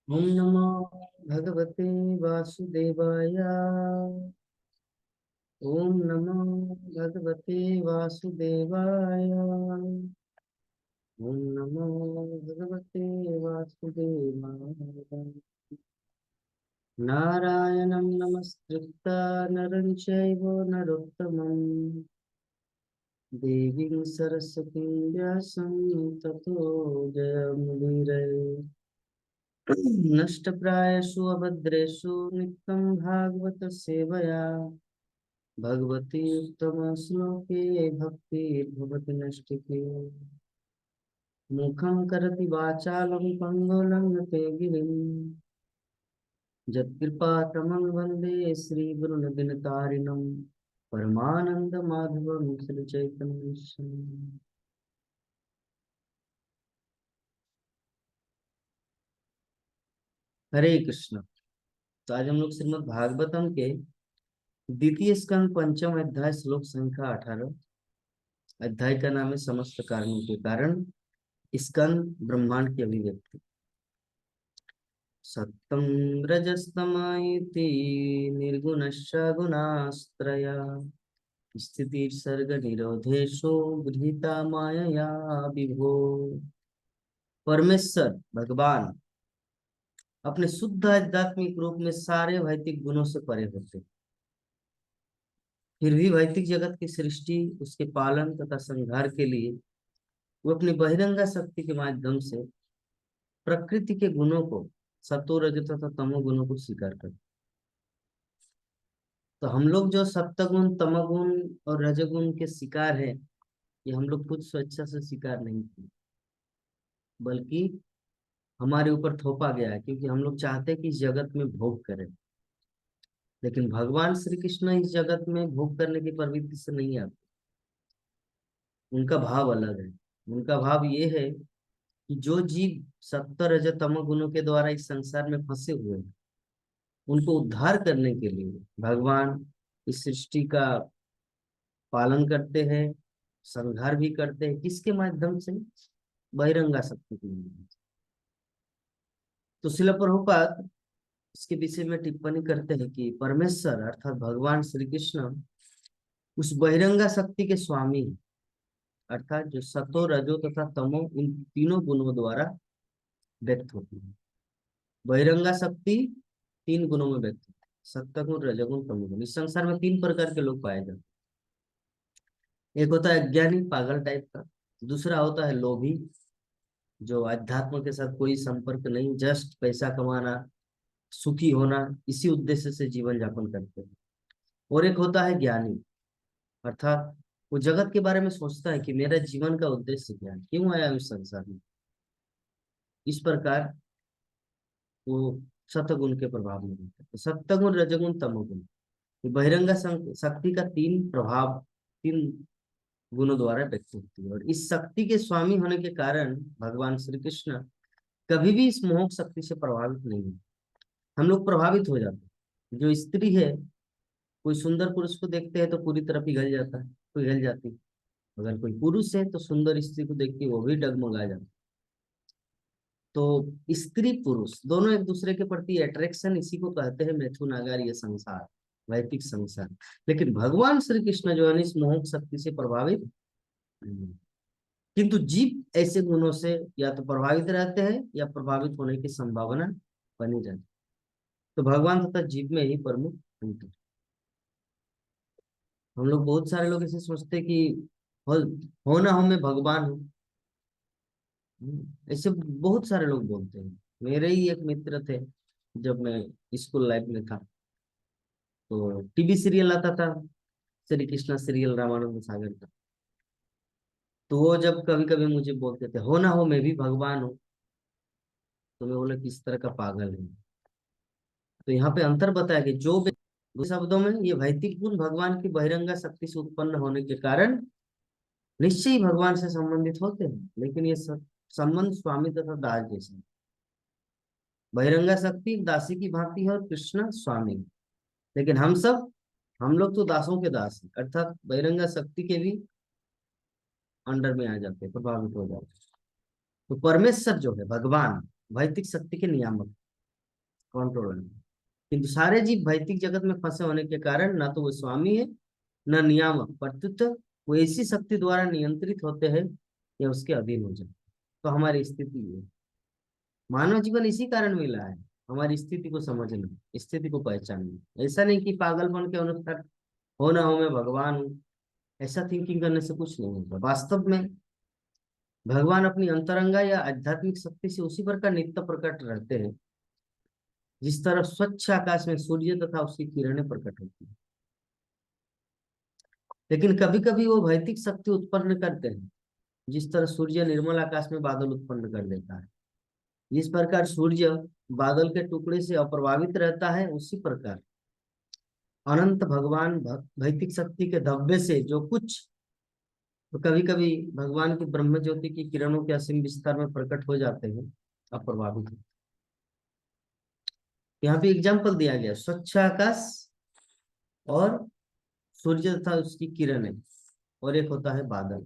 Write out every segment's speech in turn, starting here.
ओम नमो भगवते वासुदेवाय। ओम नमो भगवते वासुदेवाय। ओम नमो भगवते वासुदेवाय। नारायणं नमस्कृत्य नरं चैव नरोत्तमं देवीं सरस्वतीं व्यासं ततो जयमुदीरये। नष्टप्रायेषु अभद्रेषु नित्यं भागवत सेवया भगवती उत्तमश्लोके भक्तिर्भवति नष्टिके। मुखं करोति वाचालं पङ्गुलं ते गिरिं यत्कृपातमं वन्दे श्रीगुरुनदिनतारिणं परमानन्दमाधवं श्रीचैतन्यम्। हरे कृष्ण। तो आज हम लोग श्रीमद् भागवतम के द्वितीय स्कंद पंचम अध्याय श्लोक संख्या 18। अध्याय का नाम है समस्त कारणों के कारण। स्कंद ब्रह्मांड की अभिव्यक्ति। सत्तं रजस्तम इति निर्गुणश्च गुणास्त्रया स्थितिर्सर्ग निरोधेषु गृहीता मायया विभो। परमेश्वर भगवान अपने शुद्ध आध्यात्मिक रूप में सारे भौतिक गुणों से परे होते, फिर भी भौतिक जगत की सृष्टि, उसके पालन तथा संहार के लिए वो अपनी बहिरंगा शक्ति के माध्यम से प्रकृति के गुणों को, सतो रजो तथा तमो गुणों को स्वीकार करते। तो हम लोग जो सप्तगुण तमोगुण और रजोगुण के शिकार हैं, ये हम लोग खुद स्वेच्छा से शिकार नहीं किए, बल्कि हमारे ऊपर थोपा गया है, क्योंकि हम लोग चाहते हैं कि इस जगत में भोग करें। लेकिन भगवान श्री कृष्ण इस जगत में भोग करने की प्रवृत्ति से नहीं आते। उनका भाव अलग है। उनका भाव ये है कि जो जीव सत्व रज तम गुणों के द्वारा इस संसार में फंसे हुए हैं, उनको उद्धार करने के लिए भगवान इस सृष्टि का पालन करते हैं, संहार भी करते हैं। किसके माध्यम से? बहिरंगा शक्ति के माध्यम से। तो शिला प्रभुपाद इसके विषय में टिप्पणी करते हैं कि परमेश्वर अर्थात भगवान श्री कृष्ण उस बहिरंगा शक्ति के स्वामी हैं, अर्थात जो सतो रजो तथा तमो इन तीनों गुणों द्वारा व्यक्त होती है। बहिरंगा शक्ति 3 गुणों में व्यक्त होती है, सत्वगुण रजोगुण तमोगुण। इस संसार में 3 प्रकार के लोग पाए जाते हैं। एक होता है अज्ञानी, पागल टाइप का। दूसरा होता है लोभी, जो अध्यात्म के साथ कोई संपर्क नहीं, जस्ट पैसा कमाना, सुखी होना, इसी उद्देश्य से जीवन यापन करते हैं। और एक होता है ज्ञानी, अर्थात वो जगत के बारे में सोचता है कि मेरा जीवन का उद्देश्य क्या है, क्यों आया हूं इस संसार में। इस प्रकार वो सतगुण के प्रभाव में रहते हैं। तो सत्वगुण रजगुण तमोगुण, ये बहिरंगा शक्ति का 3 प्रभाव, 3 गुणों द्वारा व्यक्त होती है। और इस शक्ति के स्वामी होने के कारण भगवान श्री कृष्ण कभी भी इस मोह शक्ति से प्रभावित नहीं है। हम लोग प्रभावित हो जाते हैं। जो स्त्री है, कोई सुंदर पुरुष को देखते हैं तो पूरी तरह पिघल जाता है, पिघल जाती है। अगर कोई पुरुष है तो सुंदर स्त्री को देख के वो भी डगमगा जाता है। तो स्त्री पुरुष दोनों एक दूसरे के प्रति अट्रैक्शन, इसी को कहते हैं मैथुन आगार, ये संसार, वैदिक संसार। लेकिन भगवान श्री कृष्ण जो है इस मोह शक्ति से प्रभावित नहीं है। किंतु जीव ऐसे गुणों से या तो प्रभावित रहते हैं या प्रभावित होने की संभावना बनी रहती है। तो भगवान तथा जीव में ही प्रमुख अंतर। हम लोग, बहुत सारे लोग ऐसे सोचते हैं कि हो, हो ना हो मैं भगवान हूँ। ऐसे बहुत सारे लोग बोलते हैं। मेरे ही एक मित्र थे, जब मैं स्कूल लाइफ में था तो टीवी सीरियल आता था, श्री कृष्णा सीरियल रामानंद सागर का। तो वो जब कभी कभी मुझे बोलते थे हो ना हो मैं भी भगवान हूँ, तो मैं बोला किस तरह का पागल है। तो यहाँ पे अंतर बताया कि जो दूसरे शब्दों में ये भौतिक गुण भगवान की बहिरंगा शक्ति से उत्पन्न होने के कारण निश्चय ही भगवान से संबंधित होते हैं, लेकिन ये संबंध स्वामी तथा दास जैसे। बहिरंगा शक्ति दासी की भांति है और कृष्ण स्वामी। लेकिन हम लोग तो दासों के दास हैं, अर्थात बहिरंगा शक्ति के भी अंडर में आ जाते हैं, प्रभावित हो जाते हैं। तो परमेश्वर जो है भगवान भौतिक शक्ति के नियामक, कंट्रोल नहीं। किंतु सारे जीव भौतिक जगत में फंसे होने के कारण न तो वो स्वामी है न नियामक, प्रत्युत वो ऐसी शक्ति द्वारा नियंत्रित होते हैं या उसके अधीन हो जाते। तो हमारी स्थिति ये, मानव जीवन इसी कारण मिला है, हमारी स्थिति को समझना, स्थिति को पहचानना। ऐसा नहीं कि पागलपन के अनुसार हो ना हो मैं भगवान हूँ, ऐसा थिंकिंग करने से कुछ नहीं होगा। वास्तव में भगवान अपनी अंतरंगा या आध्यात्मिक शक्ति से उसी प्रकार नित्य प्रकट रहते हैं जिस तरह स्वच्छ आकाश में सूर्य तथा उसकी किरणें प्रकट होती हैं। लेकिन कभी कभी वो भौतिक शक्ति उत्पन्न करते हैं जिस तरह सूर्य निर्मल आकाश में बादल उत्पन्न कर देता है। जिस प्रकार सूर्य बादल के टुकड़े से अप्रभावित रहता है, उसी प्रकार अनंत भगवान भौतिक शक्ति के धब्बे से जो कुछ, तो कभी कभी भगवान की ब्रह्म ज्योति की किरणों के असीम विस्तार में प्रकट हो जाते हैं, अप्रभावित। यहाँ पे एग्जाम्पल दिया गया स्वच्छ आकाश और सूर्य तथा उसकी किरणें, और एक होता है बादल।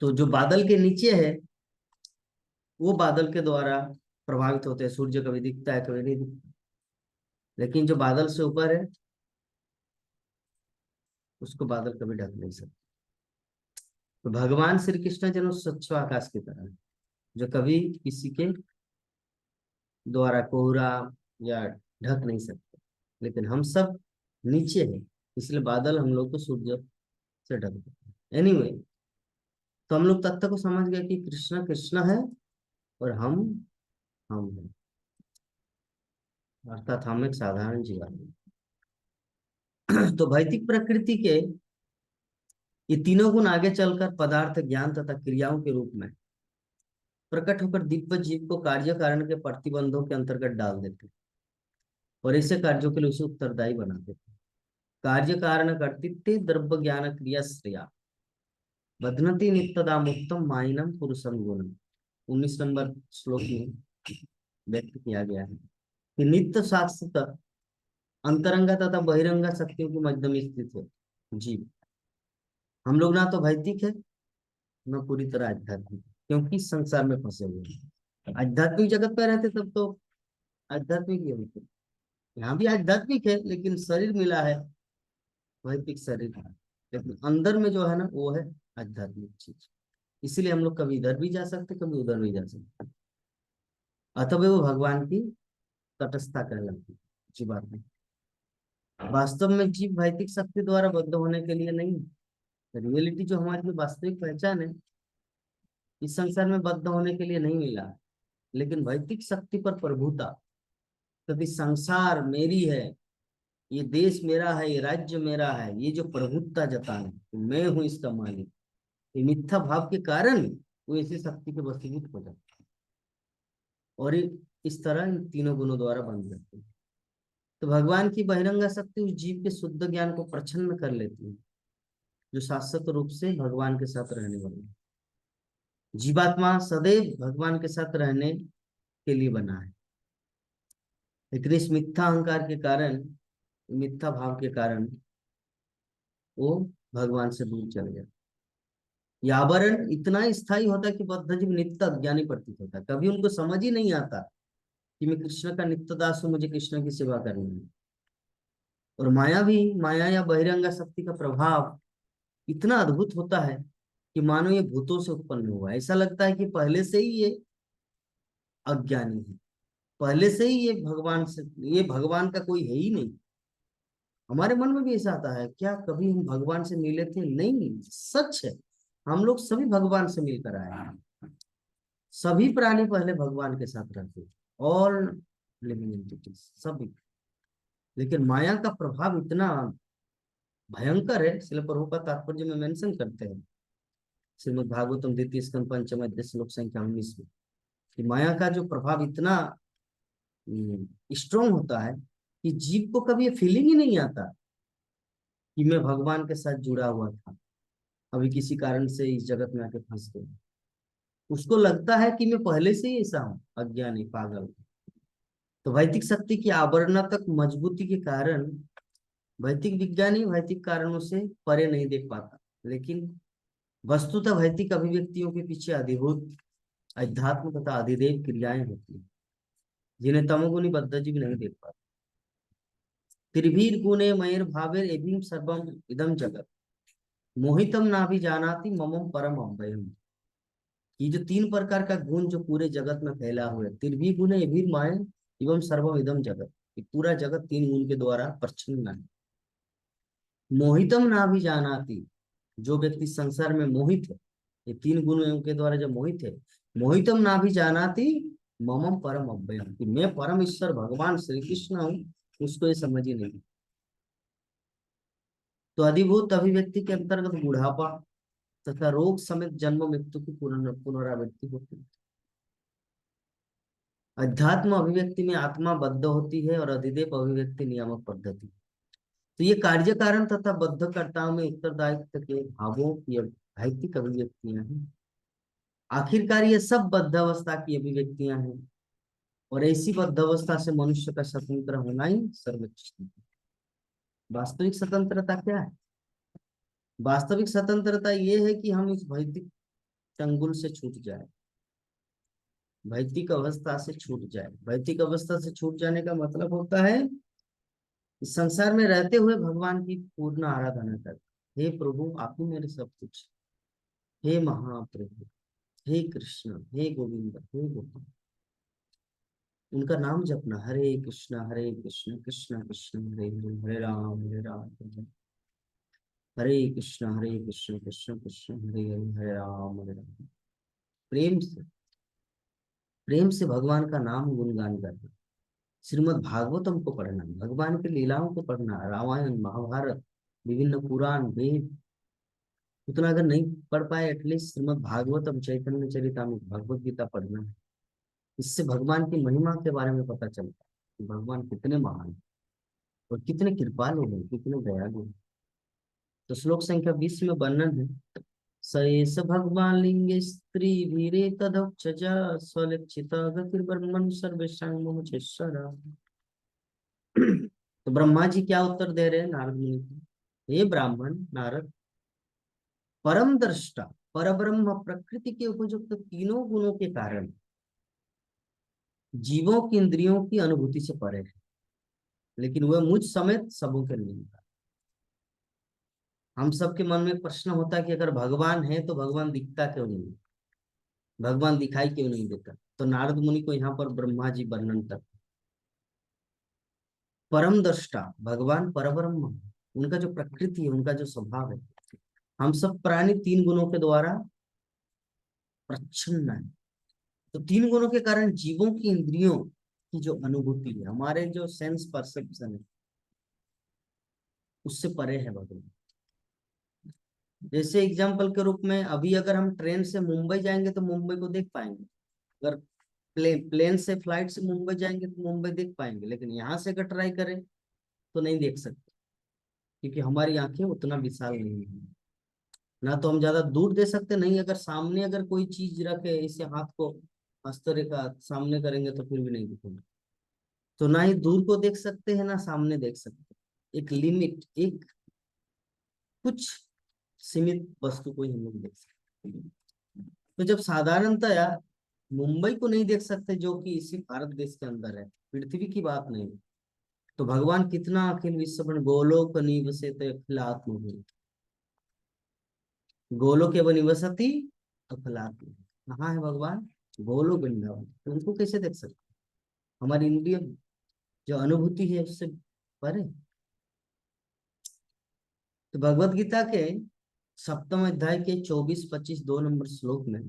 तो जो बादल के नीचे है वो बादल के द्वारा प्रभावित होते हैं, सूर्य कभी दिखता है कभी नहीं दिखता। लेकिन जो बादल से ऊपर है उसको बादल कभी ढक नहीं सकते। तो भगवान श्री कृष्ण जन उस स्वच्छ आकाश की तरह है, जो कभी किसी के द्वारा कोहरा या ढक नहीं सकते। लेकिन हम सब नीचे हैं, इसलिए बादल हम लोग को सूर्य से ढक देते हैं। एनीवे, तो हम लोग तत्व को समझ गए कि कृष्ण कृष्ण है और हम हैं, अर्थात हम एक साधारण जीवन हैं। तो भौतिक प्रकृति के ये तीनों गुण आगे चलकर पदार्थ, ज्ञान तथा क्रियाओं के रूप में प्रकट होकर दिव्य जीव को कार्य कारण के प्रतिबंधों के अंतर्गत डाल देते हैं और ऐसे कार्यों के लिए उसे उत्तरदायी बना देते हैं। कार्य कारण कर्तृत्व द्रव्य ज्ञान क्रिया श्रेया बध्नति नित्यदा मुक्तम माइनम पुरुषम गुणम, 19 नंबर श्लोक में व्यक्त किया गया है कि नित्य शाश्वत अंतरंगा तथा बहिरंगा शक्तियों के मध्य में स्थित है जीव। हम लोग ना तो भौतिक है न पूरी तरह आध्यात्मिक, क्योंकि संसार में फंसे हुए हैं। आध्यात्मिक जगत पे रहते तब तो आध्यात्मिक ही होते, यहाँ भी आध्यात्मिक है लेकिन शरीर मिला है भौतिक शरीर है, लेकिन अंदर में जो है ना वो है आध्यात्मिक चीज। इसीलिए हम लोग कभी इधर भी जा सकते कभी उधर भी जा सकते, अथवा वो भगवान की तटस्थता कहलाती है जीवात्मा में। वास्तव में जीव भौतिक शक्ति द्वारा बद्ध होने के लिए नहीं है। रियलिटी जो हमारी जो वास्तविक पहचान है इस संसार में बद्ध होने के लिए नहीं मिला है, लेकिन भौतिक शक्ति पर प्रभुता, कभी संसार मेरी है, ये देश मेरा है, ये राज्य मेरा है, ये जो प्रभुत्ता जताना तो मैं हूं इसका मालिक, ये मिथ्या भाव के कारण वो इसी शक्ति के वशीभूत हो जाता है और इस तरह इन तीनों गुणों द्वारा बन जाते हैं। तो भगवान की बहिरंगा शक्ति उस जीव के शुद्ध ज्ञान को प्रच्छन्न कर लेती है जो शाश्वत रूप से भगवान के साथ रहने वाले है। जीवात्मा सदैव भगवान के साथ रहने के लिए बना है, लेकिन इस मिथ्या अहंकार के कारण, मिथ्या भाव के कारण वो भगवान से दूर चले जाते। यह आवरण इतना स्थायी होता है कि बद्ध जीव नित्य अज्ञानी प्रतीत होता है, कभी उनको समझ ही नहीं आता कि मैं कृष्ण का नित्य दास हूँ, मुझे कृष्ण की सेवा करनी है। और माया भी, माया या बहिरंगा शक्ति का प्रभाव इतना अद्भुत होता है कि मानो ये भूतों से उत्पन्न हुआ है। ऐसा लगता है कि पहले से ही ये अज्ञानी है, पहले से ही ये भगवान से, ये भगवान का कोई है ही नहीं। हमारे मन में भी ऐसा आता है, क्या कभी हम भगवान से मिले थे? नहीं, सच है, हम लोग सभी भगवान से मिलकर आए हैं। सभी प्राणी पहले भगवान के साथ रहते, ऑल लिविंग एंटिटीज सभी। लेकिन माया का प्रभाव इतना भयंकर है, इसलिए प्रभुपाद तात्पर्य में मेंशन करते हैं श्रीमद् भागवतम द्वितीय स्कंद पंचम अध्याय श्लोक संख्या 19 में कि माया का जो प्रभाव इतना स्ट्रोंग होता है कि जीव को कभी ये फीलिंग ही नहीं आता कि मैं भगवान के साथ जुड़ा हुआ था, अभी किसी कारण से इस जगत में आके फंस गया। उसको लगता है कि मैं पहले से ही ऐसा हूँ, अज्ञानी पागल। तो भौतिक शक्ति की आवरणात्मक मजबूती के कारण भौतिक विज्ञानी भौतिक कारणों से परे नहीं देख पाता, लेकिन वस्तुतः भौतिक अभिव्यक्तियों के पीछे अधिभूत अध्यात्म तथा अधिदेव क्रियाएं होती हैं। जिन्हें तमोगुणी बद्ध जीव नहीं देख पाते। त्रिभीर गुणे मयर भावेर एभिम सर्वम इदम जगत मोहितम ना भी जानाति ममम परम अव्ययम। ये जो तीन प्रकार का गुण जो पूरे जगत में फैला हुआ है, त्रिभी गुण एभिर माय एवं सर्वम इदम जगत, ये पूरा जगत तीन गुण के द्वारा प्रच्छन्न है। मोहितम ना भी जानाति, जो व्यक्ति संसार में मोहित है, ये तीन गुणों के द्वारा जो मोहित है, मोहितम ना भी जानाति ममम परम अव्ययम, कि मैं परम ईश्वर भगवान श्री कृष्ण हूँ, उसको ये समझ ही नहीं। तो अधिभूत अभिव्यक्ति के अंतर्गत बुढ़ापा तथा रोग समेत जन्म मृत्यु की पुनरावृत्ति होती है। अध्यात्म अभिव्यक्ति में आत्मा बद्ध होती है और अधिदेव अभिव्यक्ति नियामक पद्धति। तो ये कार्य कारण तथा बद्धकर्ताओं में उत्तरदायित्व के भावों की साहित्यिक अभिव्यक्तियां हैं। आखिरकार ये सब बद्ध अवस्था की अभिव्यक्तियां हैं और ऐसी बद्ध अवस्था से मनुष्य का स्वतंत्र होना ही सर्वोच्च स्थिति है। वास्तविक स्वतंत्रता क्या है? वास्तविक स्वतंत्रता ये है कि हम इस भौतिक चंगुल से छूट जाए, भौतिक अवस्था से छूट जाए। भौतिक अवस्था से छूट जाने का मतलब होता है इस संसार में रहते हुए भगवान की पूर्ण आराधना कर। हे प्रभु, आप ही मेरे सब कुछ, हे महाप्रभु, हे कृष्ण, हे गोविंद, हे गोपाल। उनका नाम जपना, हरे कृष्ण कृष्ण कृष्ण हरे हरे, हरे राम हरे कृष्ण कृष्ण कृष्ण हरे हरे, हरे राम। प्रेम से, प्रेम से भगवान का नाम गुणगान करना, श्रीमद् भागवतम को पढ़ना, भगवान की लीलाओं को पढ़ना, रामायण महाभारत विभिन्न पुराण वेद, उतना अगर नहीं पढ़ पाए एटलीस्ट श्रीमद् भागवतम चैतन्य चरितामृत भगवत गीता पढ़ना है। इससे भगवान की महिमा के बारे में पता चलता है कि भगवान कितने महान हैं और कितने कृपालु हैं, कितने दयालु हैं। तो श्लोक संख्या 20 में वर्णन है, स एष भगवान लिंगे स्त्री भीरे तदक्षज स्वलिक्षित गतिर्ब्रह्मन् सर्वेषां मोहचेश्वरा। तो ब्रह्मा जी क्या उत्तर दे रहे हैं नारद मुनि को? हे ब्राह्मण नारद, परम दृष्टा परब्रह्म प्रकृति के उपयुक्त तीनों गुणों के कारण जीवों की इंद्रियों की अनुभूति से परे है, लेकिन वह मुझ समेत सबों के लिए। हम सबके मन में प्रश्न होता है कि अगर भगवान है तो भगवान दिखता क्यों नहीं, भगवान दिखाई क्यों नहीं देता? तो नारद मुनि को यहाँ पर ब्रह्मा जी वर्णन करते, परम दृष्टा भगवान परब्रह्म, उनका जो प्रकृति है, उनका जो स्वभाव है, हम सब प्राणी तीन गुणों के द्वारा प्रच्छन्न है। तो तीन गुणों के कारण जीवों की इंद्रियों की जो अनुभूति है, हमारे जो सेंस परसेप्शन है, उससे परे है भगवान। जैसे एग्जाम्पल के रूप में अभी अगर हम ट्रेन से मुंबई जाएंगे तो मुंबई को देख पाएंगे, अगर प्लेन से फ्लाइट से मुंबई जाएंगे तो मुंबई देख पाएंगे, लेकिन यहाँ से अगर ट्राई करें तो नहीं देख सकते, क्योंकि हमारी आंखें उतना विशाल नहीं है। ना तो हम ज्यादा दूर दे सकते, नहीं अगर सामने अगर कोई चीज रखे इसे हाथ को हस्तरेखा सामने करेंगे तो फिर भी नहीं दिखेगा। तो ना ही दूर को देख सकते हैं ना सामने देख सकते, एक लिमिट, एक कुछ सीमित वस्तु को ही हम लोग देख सकते हैं। तो जब साधारणतया मुंबई को नहीं देख सकते, जो कि इसी भारत देश के अंदर है, पृथ्वी की बात नहीं, तो भगवान कितना अखिल विश्व गोलोक निवसते अखिल आत्म, गोलोक एवं निवसती अखिल आत्म, कहाँ है भगवान? गोलोक वृंदावन। तो उनको कैसे देख सकते? हमारी इंद्रिय जो अनुभूति है उससे परे। तो भगवत गीता के सप्तम अध्याय के 24-25 दो नंबर श्लोक में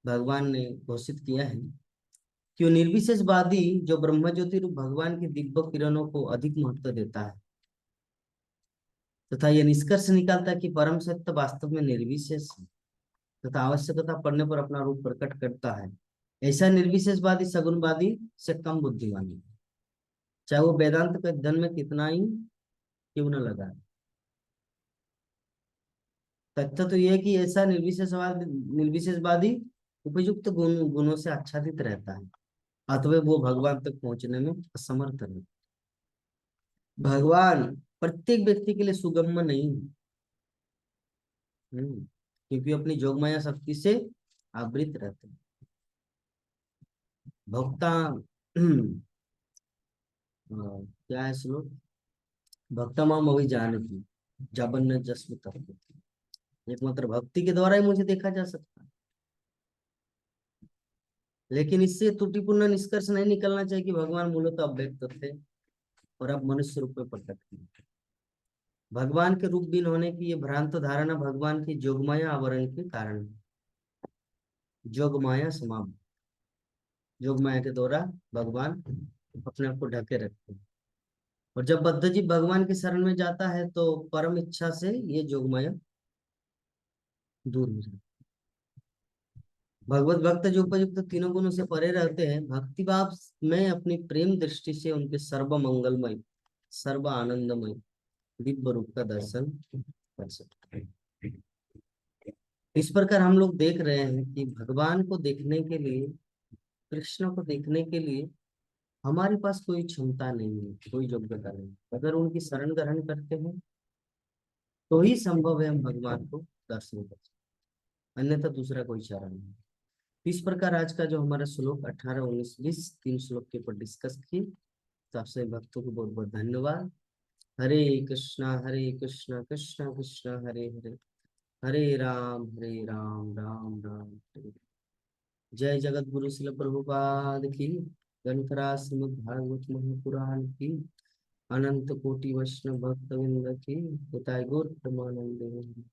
भगवान ने घोषित किया है कि वो निर्विशेषवादी जो ब्रह्म ज्योति रूप भगवान की दिव्य किरणों को अधिक महत्व देता है, तथा यह निष्कर्ष निकालता है कि परम सत्य वास्तव में निर्विशेष है तथा आवश्यकता पड़ने पर अपना रूप प्रकट करता है, ऐसा निर्विशेषवादी सगुणवादी से कम बुद्धिमान है, चाहे वो वेदांत के अध्ययन में कितना ही क्यों न लगा। तथ्य तो यह है कि ऐसा निर्विशेषवादी उपयुक्त गुणों से आच्छादित रहता है, अथवा वो भगवान तक पहुंचने में असमर्थ है। भगवान प्रत्येक व्यक्ति के लिए सुगम्य नहीं है, क्योंकि अपनी जोगमाया शक्ति से आवृत रहते हैं। भक्ता क्या है श्लोक? भक्तमाम अभिजानती जबन जस्म तत्व। एकमात्र भक्ति के द्वारा ही मुझे देखा जा सकता है। लेकिन इससे त्रुटिपूर्ण निष्कर्ष नहीं निकलना चाहिए कि भगवान मूलतः अव्यक्त थे और अब मनुष्य रूप में प्रकट हुए। भगवान के रूपहीन होने की ये भ्रांत धारणा भगवान की जोगमाया आवरण के कारण है। जोगमाया समाप्त। जोगमाया के द्वारा भगवान अपने आप को ढके रखते हैं। और जब बद्धजीव भगवान की शरण में जाता है तो परम इच्छा से ये जोगमाया दूर हो जाती है। भगवत भक्त जो उपयुक्त तीनों गुणों से परे रहते हैं, भक्ति भाव में अपनी प्रेम दृष्टि से उनके सर्व मंगलमय, सर्व आनंदमय दिव्य रूप का दर्शन कर सकते हैं। इस प्रकार हम लोग देख रहे हैं कि भगवान को देखने के लिए, कृष्ण को देखने के लिए हमारे पास कोई क्षमता नहीं है, कोई योग्यता नहीं। अगर उनकी शरण ग्रहण करते हैं तो ही संभव है हम भगवान को दर्शन कर सकते, अन्यथा दूसरा कोई चारा नहीं। इस प्रकार आज का जो हमारा श्लोक 18, 19, 20 तीन श्लोक के ऊपर डिस्कस किए, तो आप सभी भक्तों को बहुत बहुत धन्यवाद। हरे कृष्णा कृष्णा कृष्णा हरे हरे, हरे राम राम राम हरे। जय जगत गुरु शिल प्रभुपाद की, ग्रंथराज श्रीमद् भागवत महापुराण की, अनंत कोटि वैष्णव भक्त वृंद की, हिताय गौर प्रेमानंद।